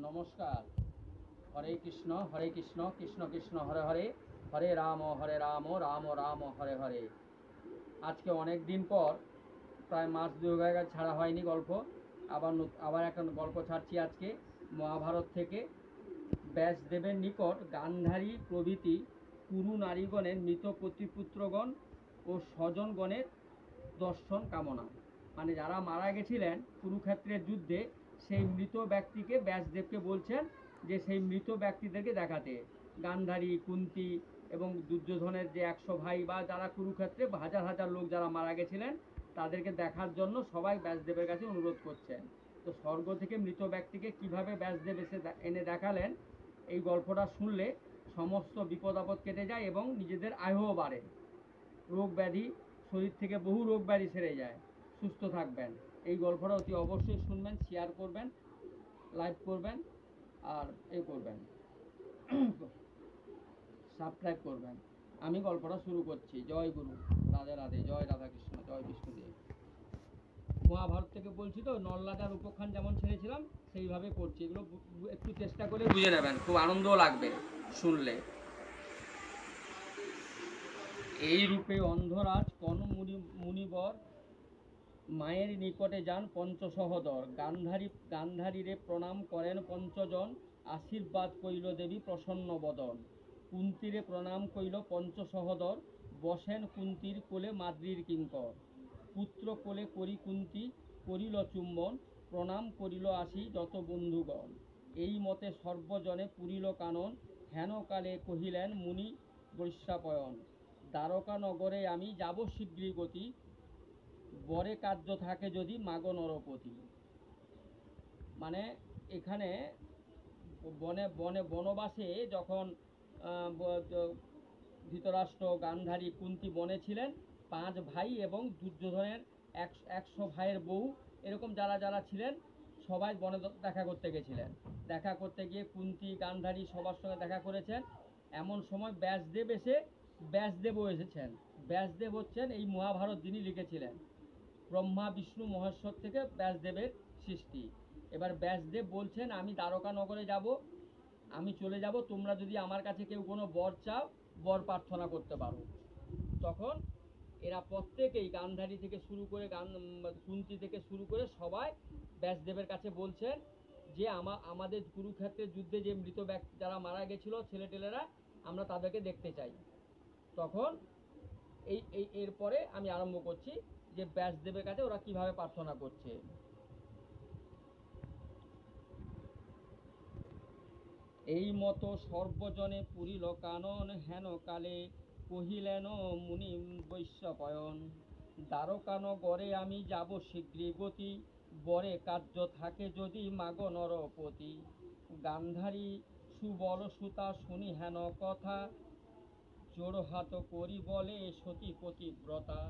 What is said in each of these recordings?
নমস্কার। হরে কৃষ্ণ কৃষ্ণ কৃষ্ণ হরে হরে, হরে রাম রাম রাম হরে হরে। আজকে অনেক দিন পর, প্রায় মাস দুই হয়ে গেছে ছাড়া হয়নি গল্প। আবার একটা গল্প ছাড়ছি আজকে মহাভারত থেকে। ব্যাসদেবের নিকট গান্ধারী প্রভৃতি কুরু নারীগণের মৃত প্রতিপুত্রগণ ও স্বজনগণের দর্শন কামনা। মানে যারা মারা গেছিলেন কুরুক্ষেত্রের যুদ্ধে, সেই মৃত ব্যক্তিকে ব্যাসদেবকে বলছেন যে সেই মৃত ব্যক্তিদেরকে দেখাতে। গান্ধারী, কুন্তী এবং দুর্যোধনের যে 100 ভাই বা যারা কুরুক্ষেত্রে হাজার হাজার লোক যারা মারা গেছিলেন, তাদেরকে দেখার জন্য সবাই ব্যাসদেবের কাছে অনুরোধ করছেন। তো স্বর্গ থেকে মৃত ব্যক্তিকে কিভাবে ব্যাসদেব এসে এনে দেখালেন, এই গল্পটা শুনলে সমস্ত বিপদ আপদ কেটে যায় এবং নিজেদের আয়ুও বাড়ে। রোগ ব্যাধি, শরীর থেকে বহু রোগ ব্যাধি সেরে যায়, সুস্থ থাকবেন। এই গল্পটা অতি অবশ্যই শুনবেন, শেয়ার করবেন, লাইক করবেন, আর করবেন সাবস্ক্রাইব করবেন। আমি গল্পটা শুরু করছি। জয় গুরু, রাধে রাধে, জয় রাধাকৃষ্ণ, জয় বিষ্ণুদেব। মহাভারত থেকে বলছি তো, নললাটার উপখ্যান যেমন ছেড়েছিলাম সেইভাবে করছি। এগুলো একটু চেষ্টা করে বুঝে নেবেন, খুব আনন্দও লাগবে শুনলে। এই রূপে অন্ধরাজ কন মুনিবর মায়ের নিকটে যান পঞ্চসহদর। গান্ধারীরে প্রণাম করেন পঞ্চজন, আশীর্বাদ কইল দেবী প্রসন্ন বদন। কুন্তীরে প্রণাম কইল পঞ্চসহদর, বসেন কুন্তীর কোলে মাদ্রির কিঙ্কর। পুত্র কোলে করি কুন্তী করিল চুম্বন, প্রণাম করিল আসি যত বন্ধুগণ। এই মতে সর্বজনে পুরিল কানন, হেন কালে কহিলেন মুনি বৈশ্যাপয়ন। দ্বারকা নগরে আমি যাব শীঘ্রই গতি, বরে কার্য থাকে যদি মাগ নরপতি। মানে এখানে বনবাসে যখন ধৃতরাষ্ট্র, গান্ধারী, কুন্তী বনে ছিলেন, 5 ভাই এবং দুর্যোধনের 100 ভাইয়ের বউ, এরকম যারা যারা ছিলেন সবাই বনে দেখা করতে গেছিলেন। দেখা করতে গিয়ে কুন্তী, গান্ধারী সবার সঙ্গে দেখা করেছেন। এমন সময় ব্যাসদেবও এসেছেন। ব্যাসদেব হচ্ছেন এই মহাভারত যিনি লিখেছিলেন। ব্রহ্মা, বিষ্ণু, মহেশ্বর থেকে ব্যাসদেবের সৃষ্টি। এবার ব্যাসদেব বলছেন, আমি দ্বারকা নগরে যাব, আমি চলে যাব, তোমরা যদি আমার কাছে কেউ কোনো বর চাও, বর প্রার্থনা করতে পারো। তখন এরা প্রত্যেকেই, গান্ধারী থেকে শুরু করে কুন্তী থেকে শুরু করে সবাই ব্যাসদেবের কাছে বলছেন যে আমাদের কুরুক্ষেত্রের যুদ্ধে যে মৃত ব্যক্তি যারা মারা গেছিল, ছেলেটেলেরা, আমরা তাদেরকে দেখতে চাই। তখন এরপরে আমি আরম্ভ করছি যে ব্যাসদেবের কাছে ওরা কিভাবে প্রার্থনা করছে। এই মতো সর্বজনে পুরিল কানন, হেন কালে কহিলেন মুনি বৈশ্যপয়ন। দ্বারকানগরে আমি যাব শীঘ্রই গতি, বরে কার্য থাকে যদি মাগ নরপতি। গান্ধারী সুবল সুতা শুনি হেন কথা, জোড়হাত করি বলে সতী পতিব্রতা।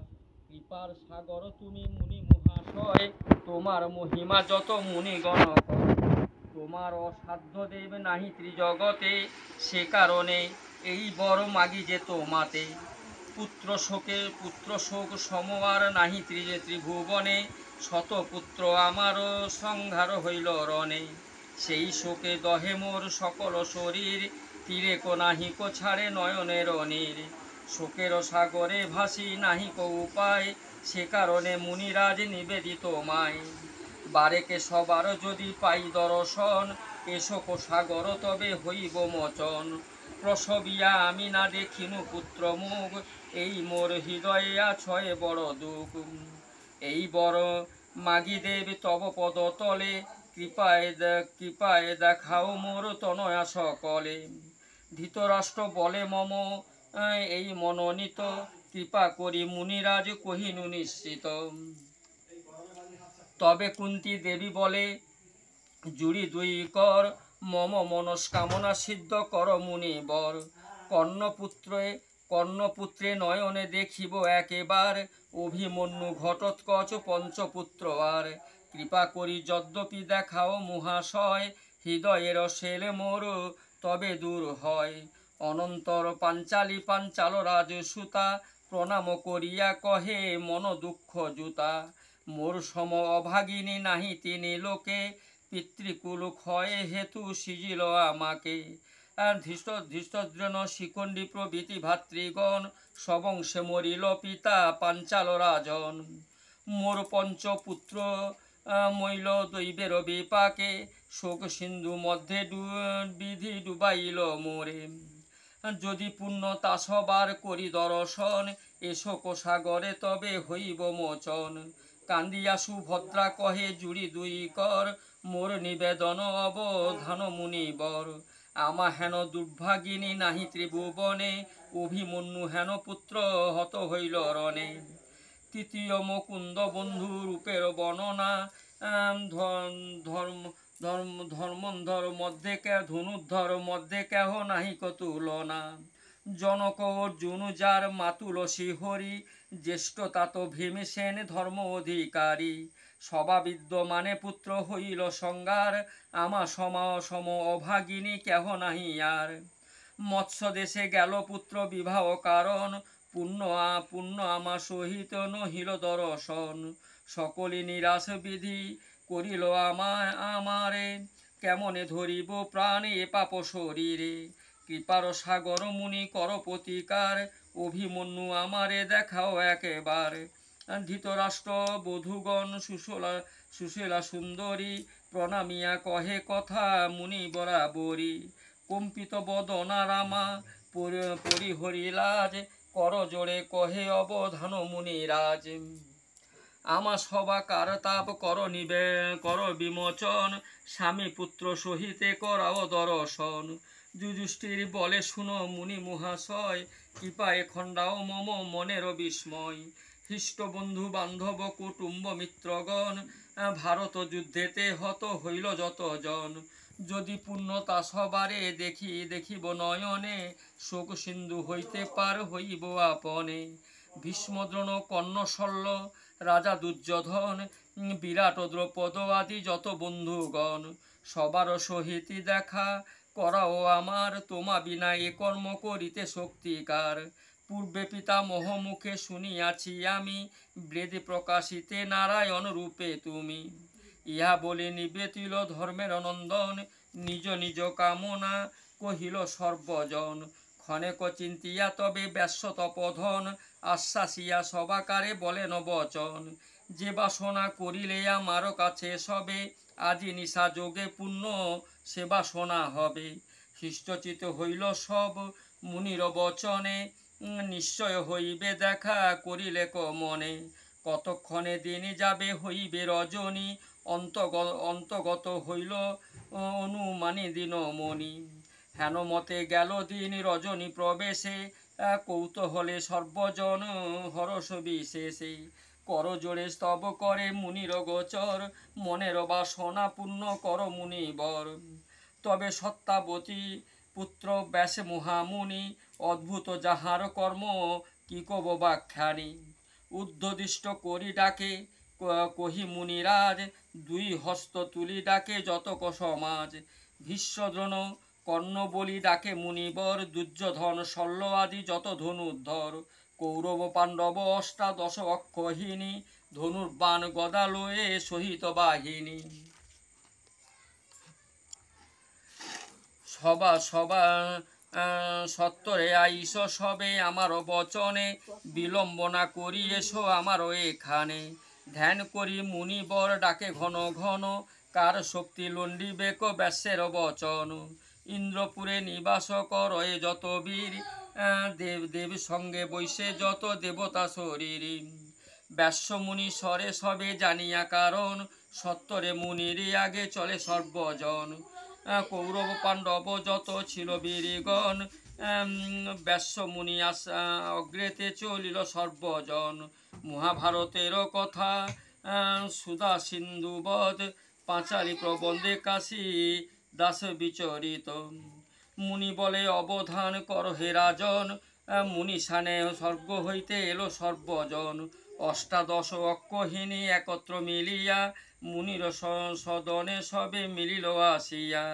কৃপার সাগর তুমি মুনি মহাশয়, তোমার মহিমা যত মুনিগণ কয়। তোমার অসাধ্য দেব নাহি ত্রিজগতে, সে কারণে এই বড় মাগি যে তোমাতে। পুত্র শোক সমবার নাহি ত্রিভুবনে, শত পুত্র আমারও সংহার হইল রণে। সেই শোকে দহে মোর সকল শরীর, তীরে নাহিক ছাড়ে নয়নের অনির। শোকের সাগরে ভাসি নাহিক উপায়, সে কারণে মুনিরাজ নিবেদিত মায়। বারেকে সবার যদি পাই দর্শন, এ শোক সাগর তবে হইব মোচন। প্রসবিয়া আমি না দেখিনু পুত্র মুখ, এই মোর হৃদয়ে আছয় বড় দুঃখ। এই বড় মাগি দেব তব পদ তলে, কৃপায় দেখাও মোর তনয়া সকলে। ধৃতরাষ্ট্র বলে মম এই মনোনীত, কৃপা করি মুনিরাজ কহিনু নিশ্চিত। তবে কুন্তী দেবী বলে, জুড়ি 2 কর, মম মনস্কামনা সিদ্ধ কর মুনিবর। কর্ণপুত্রে নয়নে দেখিব একেবার, অভিমন্যু ঘটোৎকচ পঞ্চপুত্র আর। কৃপা করি যদ্যপি দেখাও মহাশয়, হৃদয়ের শেল মোর তবে দূর হয়। অনন্তর পাঞ্চাল রাজসুতা, প্রণাম করিয়া কহে মন দুঃখ জুতা। মোর সম অভাগিনী নাহি তিনি লোকে, পিতৃকুল ক্ষয়ে হেতু সিজিল আমাকে। ধৃষ্টদ্রোণ শিখণ্ডী প্রভৃতি ভাতৃগণ সবংশে মরিল পিতা পাঞ্চাল রাজন। মোর পঞ্চপুত্র মইল দৈবের বিপাকে, শোক সিন্ধু মধ্যে বিধি ডুবাইল মোরে। যদি পুণ্য তাসবার করি দর্শন, এসো কোষাগরে তবে হইব মোচন। কান্দিয়া সুভদ্রা কহে জুড়ি দুই কর, মোর নিবেদন অবধান মুনিবর। আমা হেন দুর্ভাগিনী নাহি ত্রিভুবনে, অভিমন্যু হেন পুত্র হত হইল রণে। তৃতীয় মুকুন্দ বন্ধু রূপের বর্ণনা, ধর্মন্ধর মধ্যে ধনুর্ধর মধ্যে কেহ নাহিক তুলনা। জনক অর্জুন যার মাতুলসী হরি, জ্যেষ্ঠ তাত ভীমসেন ধর্ম অধিকারী। সভা বিদ্যমানে পুত্র হইল সংগার, আমা সম অভাগিনী কেহ নাহি আর। মৎস্য দেশে গেল পুত্র বিবাহ কারণ, পুণ্য আমা সহিত নহিল দর্শন। সকলে নিরাশ বিধি করিল আমারে, কেমনে ধরিব প্রাণ এ পাপ শরীরে। কৃপার সাগর মুনি কর প্রতিকার, অভিমন্যু আমারে দেখাও একেবার। ধৃতরাষ্ট্র বধূগণ সুশীলা সুন্দরী, প্রণামিয়া কহে কথা মুনি বরাবরী। কম্পিত বদনা রামা পরিহরিলাজ, কর জোড়ে কহে অবধান মুনিরাজ। আমা সভা কার তাপ কর বিমোচন, স্বামী পুত্র সহিতে করাও দর্শন। যুধিষ্ঠির বলে শুনো মুনি মহাশয়, কৃপায় খণ্ডাও মম মনের বিস্ময়। হৃষ্ট বন্ধু বান্ধব কুটুম্ব মিত্রগণ, ভারত যুদ্ধেতে হত হইল যতজন। যদি পুণ্যতা সবারে দেখিব নয়নে, শোক সিন্ধু হইতে পার হইব আপনে। ভীষ্মদ্রোণ কর্ণ শল্য রাজা দুর্যোধন, বিরাট দ্রৌপদ আদি যত বন্ধুগণ। সবার সহিতি দেখা করাও আমার, তোমা বিনা এ কর্ম করিতে শক্তিকার। পূর্বে পিতামহ মুখে শুনিয়াছি আমি, বেদে প্রকাশিতে নারায়ণ রূপে তুমি। ইহা বলে নিবেতিল ধর্মের নন্দন, নিজ নিজ কামনা কহিল সর্বজন। ক্ষণেক চিন্তিয়া তবে ব্যাস তপোধন, আশ্বাসিয়া সবাকারে বলেন বচন। যে বাসনা করিলে আমার কাছে সবে, আজি নিশা যোগে পুণ্য সে বাসনা হবে। হৃষ্টচিত হইল সব মুনির বচনে, নিশ্চয় হইবে দেখা করিলে মনে। কতক্ষণে দিন যাবে হইবে রজনী, অন্তগত হইল অনুমানী দিনমণি। হেন মতে গেল দিন রজনী প্রবেশে, কৌতূহলে সর্বজন হরষ বিশেষে। কর জোড়ে স্তব করে মুনির গোচর, মনের বাসনা পূর্ণ কর মুনিবর। তবে সত্যাবতী পুত্র ব্যাস মহামুনি, অদ্ভুত যাহার কর্ম কি কব ব্যাখ্যানি। উদ্ধদিষ্ট করি ডাকে কহি মুনিরাজ, দুই হস্ত তুলি ডাকে যতক সমাজ। ভীষ্মদ্রোণ কর্ণ বলি ডাকে মুনিবর, দুর্যোধন শল্য আদি যত ধনুর্ধর। কৌরব পাণ্ডব অষ্টাদশ অক্ষহিনী, ধনুর্বাণ গদা লয়ে সহিত বাহিনী। সভা সত্তরে আইস সবে আমার বচনে, বিলম্বনা করি এসো আমারও এখানে। ধ্যান করি মুনিবর ডাকে ঘন ঘন, কার শক্তি লণ্ডিবেক ব্যাসের বচন। ইন্দ্রপুরে নিবাস কর এ যত বীর, দেব সঙ্গে বৈশে যত দেবতা শরীর। ব্যাসমুনি স্বরে সবে জানিয়া কারণ, সত্তরে মুনির আগে চলে সর্বজন। কৌরব পাণ্ডব যত ছিল বীরগণ, ব্যাসমুনি অগ্রেতে চলিল সর্বজন। মহাভারতের কথা সুধা সিন্ধুবধ, পাঁচালী প্রবন্ধে কাশী দাস বিচরিত। মুনি বলে অবধান কর হে রাজন, মুনি সানে স্বর্গ হইতে এলো সর্বজন। অষ্টাদশ অক্ষহিনী একত্র মিলিয়া, মুনির সদনে সবে মিলিল আসিয়া।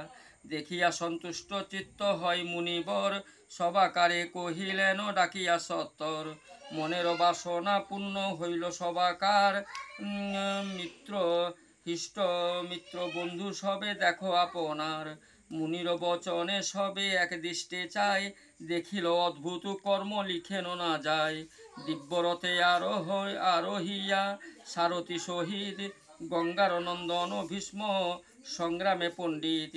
দেখিয়া সন্তুষ্ট চিত্ত হয় মুনিবর, সবাকারে কহিলেন ডাকিয়া সত্তর। মনের বাসনা পূর্ণ হইল সবাকার, মিত্র হিষ্ট মিত্র বন্ধু সবে দেখো আপনার, মুনির বচনে সবে এক দৃষ্টে চায়, দেখিল অদ্ভুত কর্ম লিখেন না যায়। দিব্যরথে আরোহিয়া সারথি শহীদ, গঙ্গার নন্দন ভীষ্ম সংগ্রামে পণ্ডিত।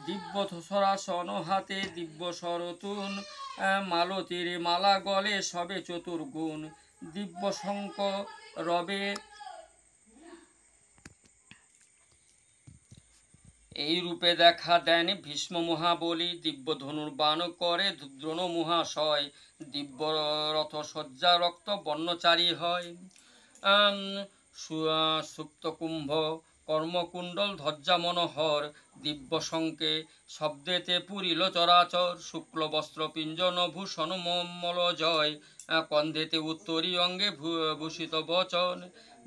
দিব্য সরাসন হাতে দিব্য সরতুন, মালতীর মালা গলে সবে চতুর্গুণ। দিব্য শঙ্ক রবে এই রূপে দেখা দেন ভীষ্ম মহাবলী, দিব্য ধনুর্বাণ করে দ্রোণ মহাশয়। দিব্য রথ সজ্জা রক্ত বর্ণচারী হয়, সুপ্ত কুম্ভ কর্মকুণ্ডল ধ্বজা মনোহর। দিব্য শঙ্কে শব্দেতে পুরিল চরাচর, শুক্ল বস্ত্র পিঞ্জন ভূষণ মল জয়। কন্ধেতে উত্তরী অঙ্গে ভূষিত বচন,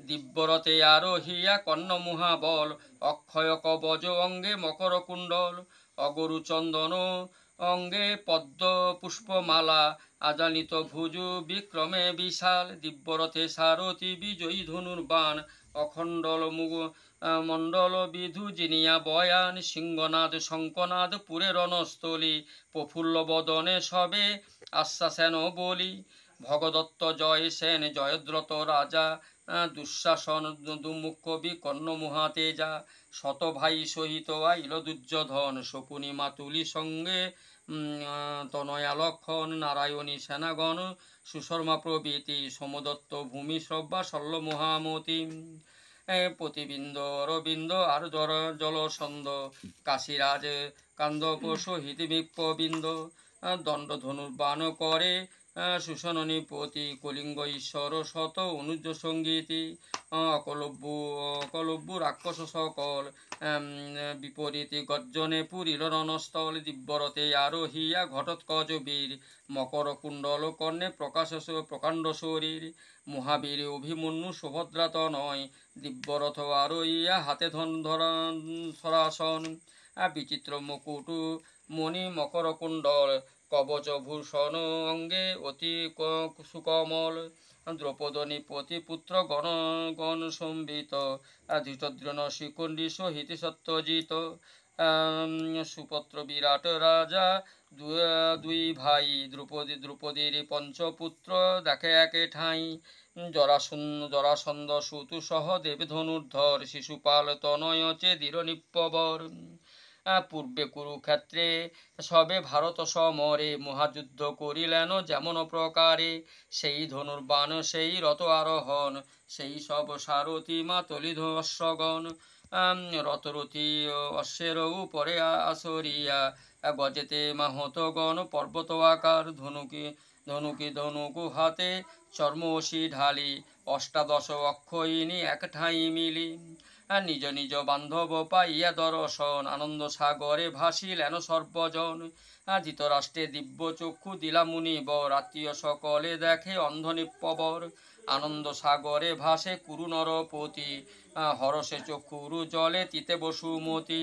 দিব্যরথে আরোহিয়া কর্ণ মহাবল। অক্ষয় কবজ অঙ্গে মকর কুণ্ডল, অগরু চন্দন অঙ্গে পদ্ম পুষ্পমালা। আজানিত ভুজু বিক্রমে বিশাল, দিব্যরথে সারথি বিজয়ী ধনুর্বাণ। অখণ্ডল মণ্ডল বিধু জিনিয়া বয়ান, সিংহনাদ শঙ্কনাদ পুরে রণস্থলী। প্রফুল্ল বদনে সবে আশ্বাসেন বলি, ভগদত্ত জয় সেন জয়দ্রত রাজা। দুঃশাসন দুমুখ কর্ণ মহাতেজা, শত ভাই সহিত আইল দুর্যোধন। শকুনি মাতুলি সঙ্গে তনয়া লক্ষণ, নারায়ণী সেনাগণ সুশর্মা প্রভৃতি। সোমদত্ত ভূমি শ্রব্বা শল্য মহামতি, প্রতিবিন্দ অরবিন্দ আর জলসন্দ। কাশীরাজ কান্দপ সহিত বিপ্রবিন্দ, দণ্ড ধনুর্বাণ করে সুষননীপতি। কলিঙ্গ ঈশ্বর শত অনুজ সঙ্গীতি, অকলব্য রাক্ষস সকল। বিপরীতে গর্জনে পুরীর রণস্থল, দিব্যরথে আরোহিয়া ঘটোৎকচ বীর। মকর কুণ্ডল কর্ণে প্রকাণ্ড শরীর, মহাবীর অভিমন্যু সুভদ্রা তনয়। দিব্যরথ আরোহিয়া হাতে ধরাসন, বিচিত্র মুকুট মণি মকর কুণ্ডল। কবচ ভূষণ অঙ্গে অতি সুকমল, দ্রৌপদী পতি পুত্র গণ সম্বিত। ধৃতদ্রোণ শিখণ্ডী সহিত সত্যজিৎ, সুপত্র বিরাট রাজা দুই ভাই। দ্রৌপদীর পঞ্চপুত্র দেখে একে ঠাঁই, জরাসন্ধ সুতু সহ দেব ধনুর্ধর। শিশুপাল তনয়চে দৃঢ় নিপ্পবর, পূর্বে কুরুক্ষেত্রে সবে ভারত সমরে। মহাযুদ্ধ করিলেন যেমন প্রকারে, সেই ধনুর্বাণ সেই রথ আরোহণ। সেই সব সারথি মাতলি অশ্বগণ, রথরথী অশ্বের উপরে আসরিয়া। গজেতে মাহতগণ পর্বত আকার, ধনুকু হাতে চর্মশি ঢালি। অষ্টাদশ অক্ষয়িনী এক ঠাঁই মিলি, নিজ নিজ বান্ধব পাইয়া দর্শন। আনন্দ সাগরে ভাসিলেন সর্বজন, ধৃতরাষ্ট্রে দিব্য চক্ষু দিলা মুনিবর। আত্মীয় সকলে দেখে অন্ধ নিপ্পবর, আনন্দ সাগরে ভাসে কুরু নরপতি। হরষে চক্ষুরু জলে তিতে বসুমতি।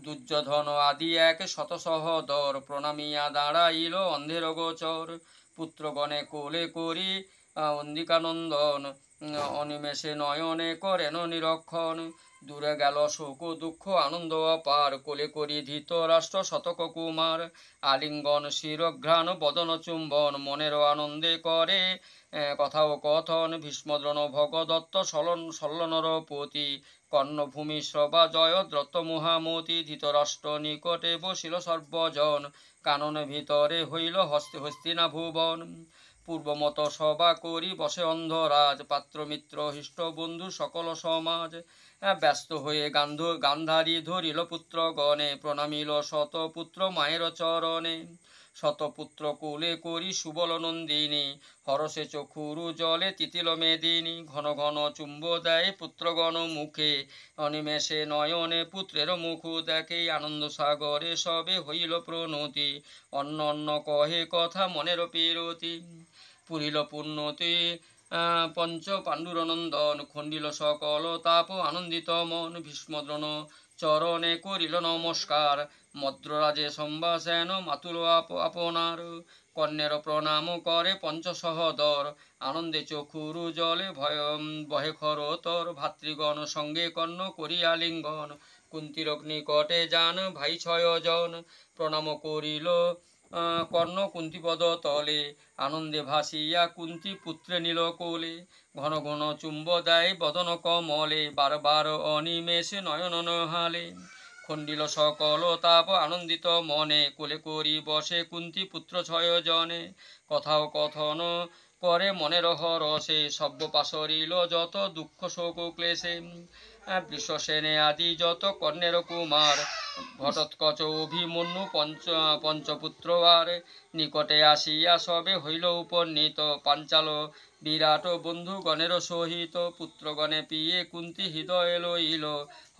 দুর্যোধন আদি এক শত সহদর, প্রণামিয়া দাঁড়াইল অন্ধের গোচর। পুত্রগণে কোলে করি অন্দিকানন্দন, অনিমেষে নয়নে করেন নিরক্ষণ। দূরে গেল শোক দুঃখ আনন্দ অপার, কোলে করি ধৃতরাষ্ট্র শতক কুমার। আলিঙ্গন শিরঘ্রাণ বদন চুম্বন, মনের আনন্দে করে কথা ও কথন। ভীষ্মদ্রোণ ভগদত্ত শল্য নরপতি, কর্ণভূমি শ্রবা জয়দ্রথ মহামতি। ধৃতরাষ্ট্র নিকটে বসিল সর্বজন, কানন ভিতরে হইল হস্তিনা ভুবন। পূর্বমত সভা করি বসে অন্ধরাজ, পাত্রমিত্র হিষ্ট বন্ধু সকল সমাজ। ব্যস্ত হয়ে গান্ধারী ধরিল পুত্রগণে, প্রণামিল শতপুত্র মায়ের চরণে। শতপুত্র কোলে করি সুবল নন্দিনী, হরষে চক্ষুরু জলে তিতিল মেদিনী। ঘন ঘন চুম্ব দেয় পুত্রগণ মুখে, অনিমেষে নয়নে পুত্রের মুখ দেখে। আনন্দ সাগরে সবে হইল প্রণতি, অন্য অন্য কহে কথা মনের পীরতি। পুরিল পুণ্যতি পঞ্চ পাণ্ডুর নন্দন, খণ্ডিল সকল তাপ আনন্দিত মন। ভীষ্মদ্রোণ চরণে করিল নমস্কার, মদ্ররাজে সম্ভাষণ মাতুল আপনার। কন্যের প্রণাম করে পঞ্চসহদর, আনন্দে চক্ষুরু জলে ভয় বহে খরতর। ভাতৃগণ সঙ্গে কর্ণ করিয়া লিঙ্গন, কুন্তীর নিকটে যান ভাই 6 জন। প্রণাম করিল কর্ণ কুন্তিপদ তলে, আনন্দে ভাসিয়া কুন্তি পুত্রে নিল কোলে। ঘন ঘন চুম্ব দেয় বদন কমলে, বারবার অনিমেষে নয়ন হালে। খণ্ডিল সকল তাপ আনন্দিত মনে, কোলে করি বসে কুন্তি পুত্র 6 জনে। কথাও কথন করে মনের হরসে, সব্য পাশরিল যত দুঃখ শোক ক্লেশে। বৃষসেনে আদি যত কর্ণের কুমার, ঘটোৎকচ অভিমন্যু পঞ্চপুত্র আর। নিকটে আসিয়া সবে হইল উপনীত, পাঞ্চাল বিরাট বন্ধুগণের সহিত। পুত্রগণে পিয়ে কুন্তি হৃদয় লইল,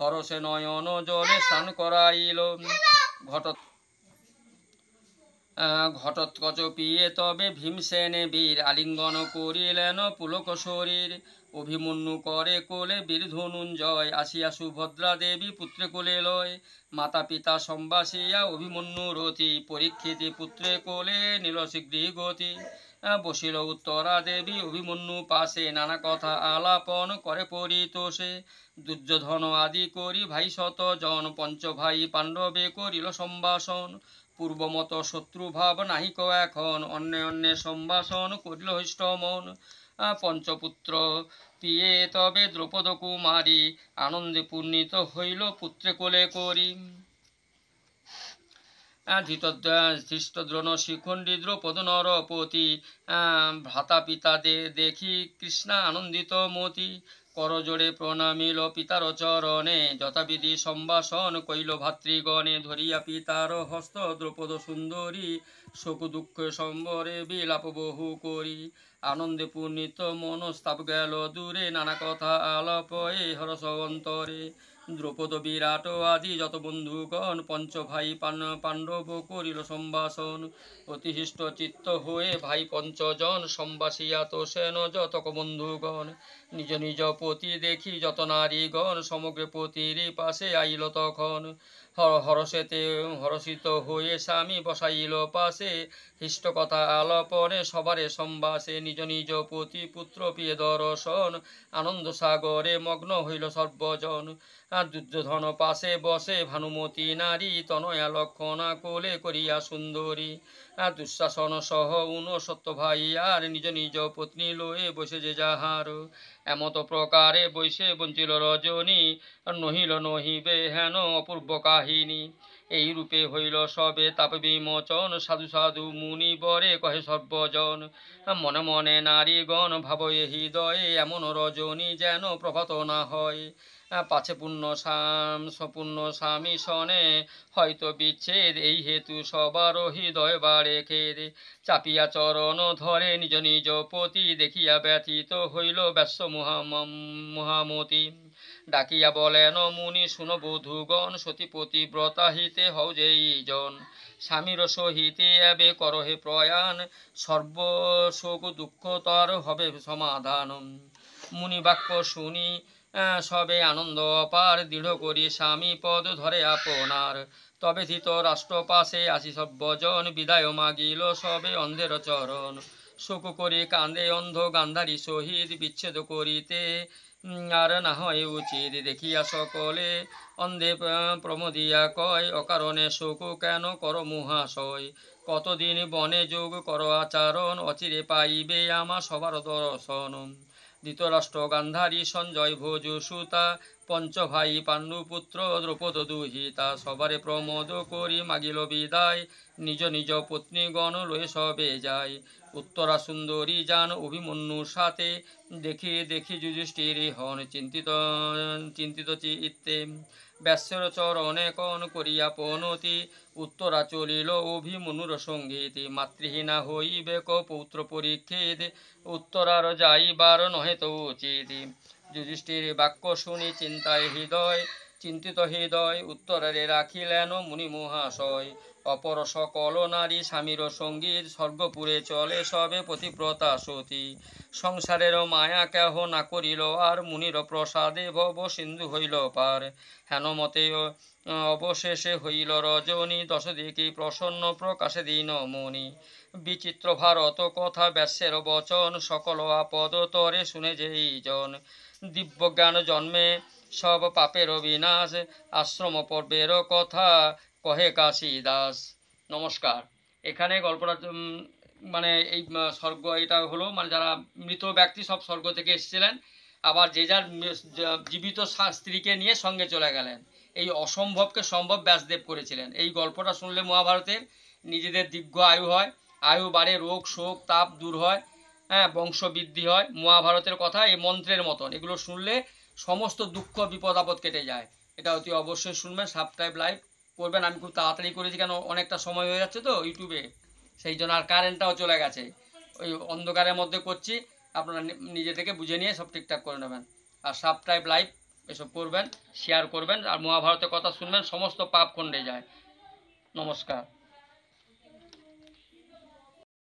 হরসে নয়ন জলে স্নান করাইল। ঘটোৎকচ পিয়ে তবে ভীমসেনে বীর, আলিঙ্গন করিলেন পুলক শরীর। অভিমন্যু করে কোলে বীর ধনুঞ্জয়, আসিয়া সুভদ্রা দেবী পুত্রে কোলে লয়। মাতা পিতা সম্বাসিয়া অভিমন্যু রতি, পরীক্ষিতে পুত্রে কোলে নিল শীঘ্রী গতি। বসিল উত্তরা দেবী অভিমন্যু পাশে, নানা কথা আলাপন করে পরিতোষে। দুর্যোধন আদি করি ভাই 100 জন, পঞ্চ ভাই পাণ্ডবে করিল সম্ভাষণ। পূর্বমত শত্রু ভাব নাহিক এখন, অন্যে অন্যে সম্ভাষণ করিল হৃষ্টমন। পঞ্চপুত্র পিয়ে তবে দ্রৌপদ কুমারী, আনন্দে পূর্ণিত হইল পুত্রে কোলে করি। ধৃষ্টদ্রোণ শিখণ্ডী দ্রৌপদ নরপতি, ভ্রাতা পিতা দেখি কৃষ্ণা আনন্দিত মতি। করজোড়ে প্রণামিল পিতার চরণে, যথাবিধি সম্ভাষণ কইল ভাতৃগণে। ধরিয়া পিতার হস্ত দ্রৌপদ সুন্দরী, শোক দুঃখ সম্বরে বিলাপ বহু করি। আনন্দে পূর্ণিত মনস্তাপ গেল দূরে, নানা কথা আলাপয়ে হরস অন্তরে। দ্রৌপদ বিরাট আদি যত বন্ধুগণ, পঞ্চ ভাই পাণ্ডব করিল সম্ভাষণ। অতিহিষ্ট চিত্ত হয়ে ভাই 5 জন, সম্ভাষিয়া তোষেন যতক বন্ধুগণ। নিজ নিজ পতি দেখি যত নারীগণ, সমগ্র পতির পাশে আইল তখন। হরষিত হয়ে স্বামী বসাইল পাশে, হিষ্ট কথা আলাপনে সবারে সম্ভাষে। নিজ নিজ পতি পুত্র পিয়ে দর্শন, আনন্দ সাগরে মগ্ন হইল সর্বজন। দুর্যোধন পাশে বসে ভানুমতী নারী, তনয়া লক্ষণা কোলে করিয়া সুন্দরী। দুঃশাসন সহ 69 ভাই আর, নিজ নিজ পত্নী লয়ে বসে যে যাহার। এমত প্রকারে বৈশে বঞ্চিল রজনী, নহিবে হেন অপূর্ব কাহিনী। এই রূপে হইল সবে তাপ বিমোচন, সাধু সাধু মুনি বরে কহে সর্বজন। মনে মনে নারীগণ ভাব হৃদয়ে, এমন রজনী যেন প্রভাত না হয়। পাছে পুণ্য স্বামী সনে হয়তো বিচ্ছেদ, এই হেতু সবার হৃদয় বাড়ে খেদ। চাপিয়া চরণ ধরে নিজ নিজ পতি, দেখিয়া ব্যথিত হইল ব্যস্ত মহামতি। ডাকিয়া বলেন মুনি শুনো বধূগণ, সতীপতি ব্রতা হিতে হও যেই জন। স্বামীর সহিতে এবে করহে প্রয়াণ, সর্ব শোক দুঃখ তার হবে সমাধান। মুনি বাক্য শুনি সবে আনন্দ অপার, দৃঢ় করি স্বামী পদ ধরে আপনার। তবে ধৃতরাষ্ট্র পাশে আসি সর্বজন, বিদায় মাগিল সবে অন্ধের চরণ। শোক করে কান্দে অন্ধ গান্ধারী সহিত, বিচ্ছেদ করিতে আর না হয় উচিত। দেখিয়া সকলে অন্ধে প্রমোদিয়া কয়, অকারণে শোক কেন কর মহাশয়। কতদিন বনে যোগ কর আচরণ, অচিরে পাইবে আমা সবার দর্শন। ধৃতরাষ্ট্র গান্ধারী সঞ্জয় ভোজ সুতা, পঞ্চ ভাই পাণ্ডুপুত্র দ্রৌপদ দুহিতা। সবারে প্রমোদ করি মাগিল বিদায়, নিজ নিজ পত্নীগণ লয়ে সবে যায়। উত্তরা সুন্দরী যান অভিমন্যুর সাথে, দেখি যুধিষ্ঠির হন চিন্তিত চিত্তে। ব্যাসের চরণে কন করিয়া পনতি, উত্তরা চলিল অভিমন্যুর সঙ্গীতে। মাতৃহীনা হইবে পৌত্র পরীক্ষিত, উত্তরার যাইবার নহে তো উচিত। যুধিষ্ঠির বাক্য শুনি চিন্তিত হৃদয়, উত্তরে রাখিলেন মুনি মহাশয়। অপর সকল নারী স্বামীর সঙ্গীত স্বর্গপুরে চলে সবে পতিব্রতা সতী সংসারের মায়া কেহ না করিল আর মুনির প্রসাদে ভব সিন্ধু হইল পার হেনমতে অবশেষে হইল রজনী দশ দিকে প্রসন্ন প্রকাশে দিন মণি বিচিত্র ভারত কথা ব্যাসের বচন সকল আপদ তরে শুনে যেই জন দিব্যজ্ঞান জন্মে সব পাপের বিনাশ আশ্রম পর্বের কথা কহে কাশী দাস। নমস্কার। এখানে গল্পটা মানে এই স্বর্গ এটা হলো মানে যারা মৃত ব্যক্তি সব স্বর্গ থেকে এসেছিলেন, আবার যে যার জীবিত স্ত্রীকে নিয়ে সঙ্গে চলে গেলেন। এই অসম্ভবকে সম্ভব ব্যাসদেব করেছিলেন। এই গল্পটা শুনলে মহাভারতের নিজেদের দীর্ঘ আয়ু হয়, আয়ু বাড়ে, রোগ শোক তাপ দূর হয়, হ্যাঁ, বংশবৃদ্ধি হয়। মহাভারতের কথা এই মন্ত্রের মতন, এগুলো শুনলে সমস্ত দুঃখ বিপদ আপদ কেটে যায়। এটা অতি অবশ্যই শুনবেন, সাবস্ক্রাইব লাইক করবেন। আমি খুব তাড়াতাড়ি করেছি কেন অনেকটা সময় হয়ে যাচ্ছে তো ইউটিউবে, সেই জন্য। আর কারেন্টটাও চলে গেছে, ওই অন্ধকারের মধ্যে করছি। আপনারা নিজে থেকে বুঝে নিয়ে সব ঠিকঠাক করে নেবেন। আর সাবস্ক্রাইব লাইক এসব করবেন, শেয়ার করবেন, আর মহাভারতের কথা শুনবেন, সমস্ত পাপ খণ্ডে যায়। নমস্কার।